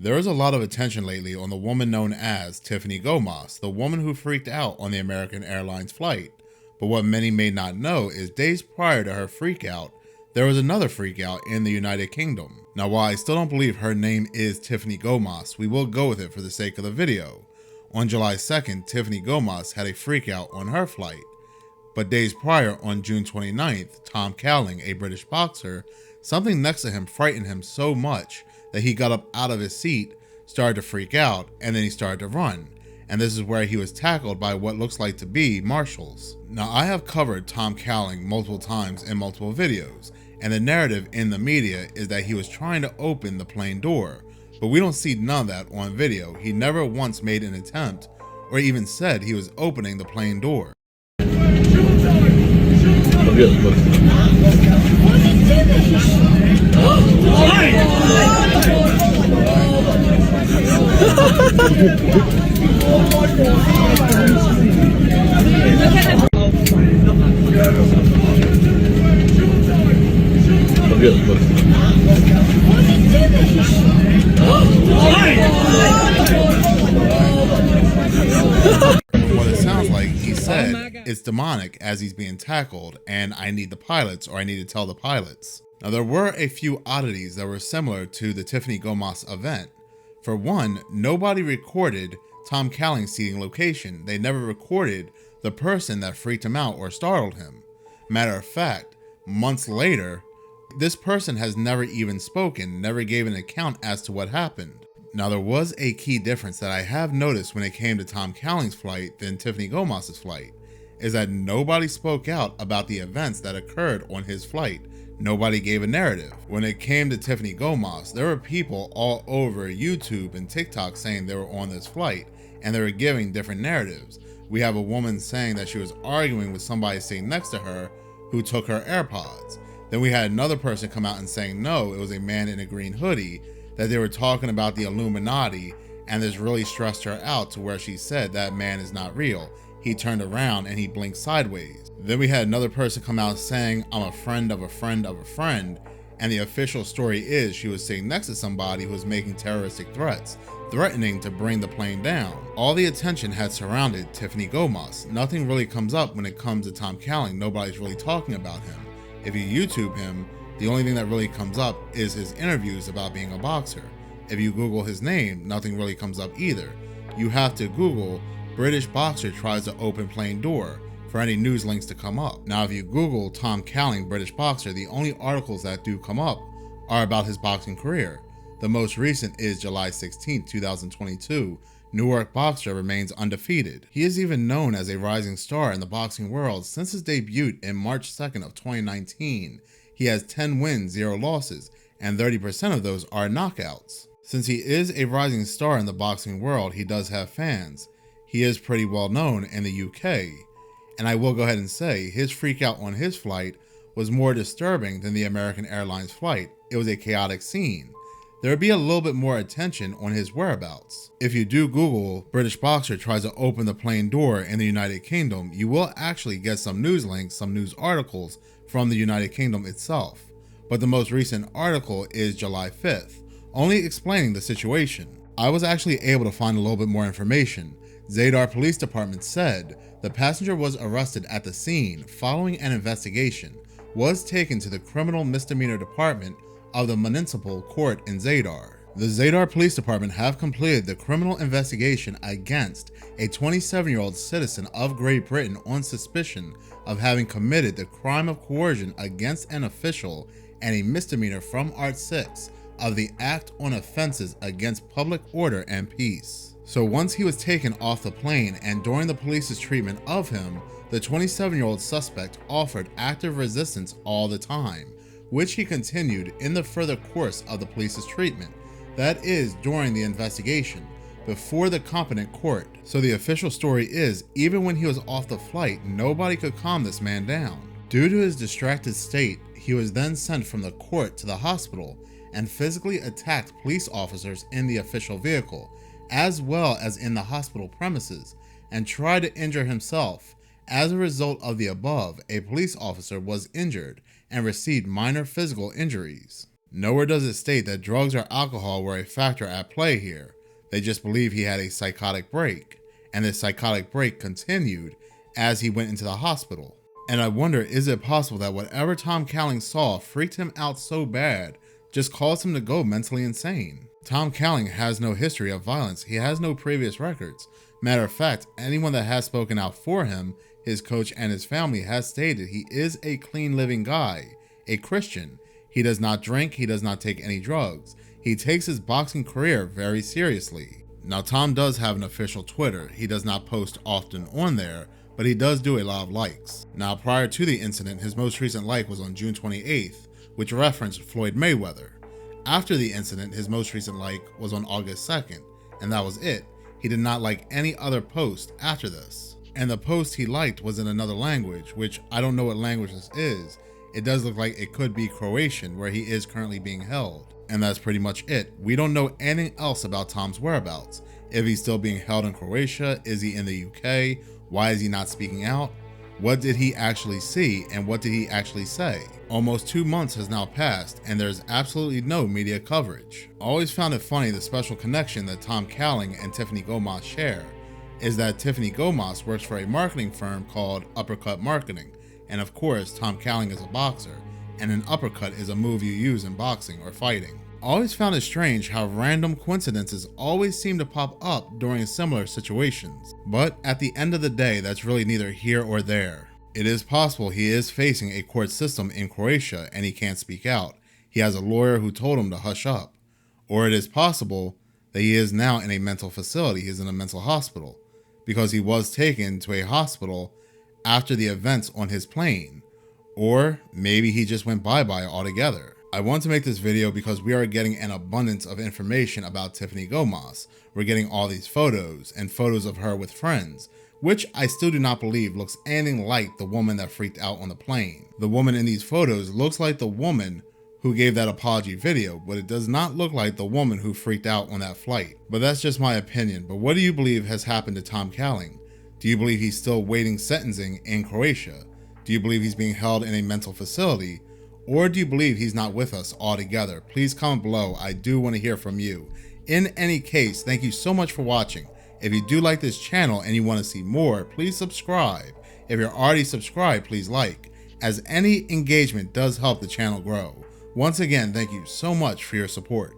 There is a lot of attention lately on the woman known as Tiffany Gomez, the woman who freaked out on the American Airlines flight. But what many may not know is days prior to her freak out, there was another freak out in the United Kingdom. Now, while I still don't believe her name is Tiffany Gomez, we will go with it for the sake of the video. On July 2nd, Tiffany Gomez had a freak out on her flight. But days prior, on June 29th, Tom Cowling, a British boxer, something next to him frightened him so much that he got up out of his seat, started to freak out, and then he started to run. And this is where he was tackled by what looks like to be marshals. Now, I have covered Tom Cowling multiple times in multiple videos, and the narrative in the media is that he was trying to open the plane door, but we don't see none of that on video. He never once made an attempt or even said he was opening the plane door. What it sounds like, he said, it's demonic as he's being tackled, and I need the pilots, or I need to tell the pilots. Now, there were a few oddities that were similar to the Tiffany Gomez event. For one, nobody recorded Tom Cowling's seating location. They never recorded the person that freaked him out or startled him. Matter of fact, months later, this person has never even spoken, never gave an account as to what happened. Now, there was a key difference that I have noticed when it came to Tom Cowling's flight than Tiffany Gomez's flight, is that nobody spoke out about the events that occurred on his flight. Nobody gave a narrative. When it came to Tiffany Gomez, there were people all over YouTube and TikTok saying they were on this flight, and they were giving different narratives. We have a woman saying that she was arguing with somebody sitting next to her who took her AirPods. Then we had another person come out and saying no, it was a man in a green hoodie, that they were talking about the Illuminati, and this really stressed her out to where she said that man is not real. He turned around and he blinked sideways. Then we had another person come out saying, I'm a friend of a friend of a friend, and the official story is she was sitting next to somebody who was making terroristic threats, threatening to bring the plane down. All the attention had surrounded Tiffany Gomez. Nothing really comes up when it comes to Tom Cowling. Nobody's really talking about him. If you YouTube him, the only thing that really comes up is his interviews about being a boxer. If you Google his name, nothing really comes up either. You have to Google British boxer tries to open plane door for any news links to come up. Now, if you Google Tom Cowling British boxer, the only articles that do come up are about his boxing career. The most recent is July 16, 2022. Newark boxer remains undefeated. He is even known as a rising star in the boxing world since his debut in March 2nd of 2019. He has 10 wins, 0 losses, and 30% of those are knockouts. Since he is a rising star in the boxing world, he does have fans. He is pretty well known in the UK. And I will go ahead and say, his freak out on his flight was more disturbing than the American Airlines flight. It was a chaotic scene. There would be a little bit more attention on his whereabouts. If you do Google British boxer tries to open the plane door in the United Kingdom, you will actually get some news links, some news articles from the United Kingdom itself. But the most recent article is July 5th, only explaining the situation. I was actually able to find a little bit more information. Zadar Police Department said the passenger was arrested at the scene following an investigation, was taken to the Criminal Misdemeanor Department of the Municipal Court in Zadar. The Zadar Police Department have completed the criminal investigation against a 27-year-old citizen of Great Britain on suspicion of having committed the crime of coercion against an official and a misdemeanor from Art 6 of the Act on Offenses Against Public Order and Peace. So once he was taken off the plane and during the police's treatment of him, the 27-year-old suspect offered active resistance all the time, which he continued in the further course of the police's treatment, that is, during the investigation, before the competent court. So the official story is, even when he was off the flight, nobody could calm this man down. Due to his distracted state, he was then sent from the court to the hospital and physically attacked police officers in the official vehicle, as well as in the hospital premises, and tried to injure himself. As a result of the above, a police officer was injured and received minor physical injuries. Nowhere does it state that drugs or alcohol were a factor at play here. They just believe he had a psychotic break, and this psychotic break continued as he went into the hospital. And I wonder, is it possible that whatever Tom Cowling saw freaked him out so bad, just caused him to go mentally insane? Tom Cowling has no history of violence. He has no previous records. Matter of fact, anyone that has spoken out for him, his coach and his family, has stated he is a clean living guy, a Christian. He does not drink, he does not take any drugs. He takes his boxing career very seriously. Now, Tom does have an official Twitter. He does not post often on there, but he does do a lot of likes. Now, prior to the incident, his most recent like was on June 28th, which referenced Floyd Mayweather. After the incident, his most recent like was on August 2nd, and that was it. He did not like any other post after this. And the post he liked was in another language, which I don't know what language this is. It does look like it could be Croatian, where he is currently being held. And that's pretty much it. We don't know anything else about Tom's whereabouts. If he's still being held in Croatia, is he in the UK? Why is he not speaking out? What did he actually see, and what did he actually say? Almost 2 months has now passed, and there's absolutely no media coverage. Always found it funny the special connection that Tom Cowling and Tiffany Gomas share is that Tiffany Gomas works for a marketing firm called Uppercut Marketing, and of course Tom Cowling is a boxer, and an uppercut is a move you use in boxing or fighting. Always found it strange how random coincidences always seem to pop up during similar situations. But at the end of the day, that's really neither here or there. It is possible he is facing a court system in Croatia and he can't speak out. He has a lawyer who told him to hush up. Or it is possible that he is now in a mental facility, he is in a mental hospital, because he was taken to a hospital after the events on his plane. Or maybe he just went bye-bye altogether. I want to make this video because we are getting an abundance of information about Tiffany Gomas. We're getting all these photos and photos of her with friends, which I still do not believe looks anything like the woman that freaked out on the plane. The woman in these photos looks like the woman who gave that apology video, but it does not look like the woman who freaked out on that flight. But that's just my opinion. But what do you believe has happened to Tom Cowling? Do you believe he's still waiting sentencing in Croatia? Do you believe he's being held in a mental facility? Or do you believe he's not with us altogether? Please comment below. I do want to hear from you. In any case, thank you so much for watching. If you do like this channel and you want to see more, please subscribe. If you're already subscribed, please like, as any engagement does help the channel grow. Once again, thank you so much for your support.